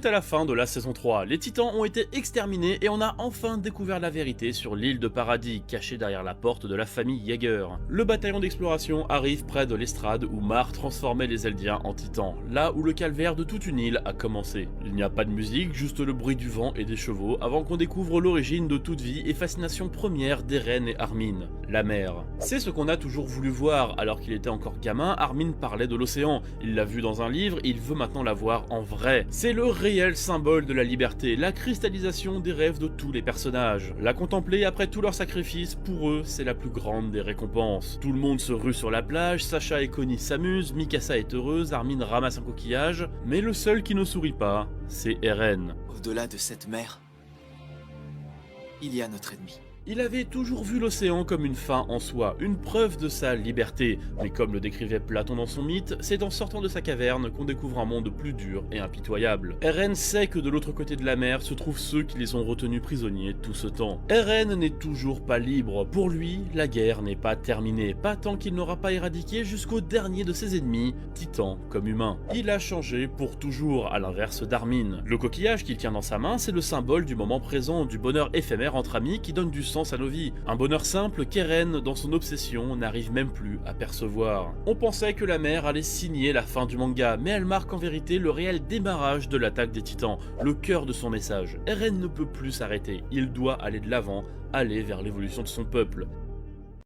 À la fin de la saison 3, les titans ont été exterminés et on a enfin découvert la vérité sur l'île de Paradis, cachée derrière la porte de la famille Jaeger. Le bataillon d'exploration arrive près de l'estrade où Mar transformait les Eldiens en titans, là où le calvaire de toute une île a commencé. Il n'y a pas de musique, juste le bruit du vent et des chevaux, avant qu'on découvre l'origine de toute vie et fascination première d'Eren et Armin, la mer. C'est ce qu'on a toujours voulu voir, alors qu'il était encore gamin, Armin parlait de l'océan, il l'a vu dans un livre, il veut maintenant la voir en vrai. C'est le réel symbole de la liberté, la cristallisation des rêves de tous les personnages. La contempler après tous leurs sacrifices, pour eux, c'est la plus grande des récompenses. Tout le monde se rue sur la plage, Sacha et Connie s'amusent, Mikasa est heureuse, Armin ramasse un coquillage, mais le seul qui ne sourit pas, c'est Eren. Au-delà de cette mer, il y a notre ennemi. Il avait toujours vu l'océan comme une fin en soi, une preuve de sa liberté, mais comme le décrivait Platon dans son mythe, c'est en sortant de sa caverne qu'on découvre un monde plus dur et impitoyable. Eren sait que de l'autre côté de la mer se trouvent ceux qui les ont retenus prisonniers tout ce temps. Eren n'est toujours pas libre, pour lui, la guerre n'est pas terminée, pas tant qu'il n'aura pas éradiqué jusqu'au dernier de ses ennemis, titans comme humains. Il a changé pour toujours, à l'inverse d'Armin. Le coquillage qu'il tient dans sa main, c'est le symbole du moment présent, du bonheur éphémère entre amis qui donne du sens à nos vies. Un bonheur simple qu'Eren, dans son obsession, n'arrive même plus à percevoir. On pensait que la mer allait signer la fin du manga, mais elle marque en vérité le réel démarrage de l'attaque des titans, le cœur de son message. Eren ne peut plus s'arrêter, il doit aller de l'avant, aller vers l'évolution de son peuple.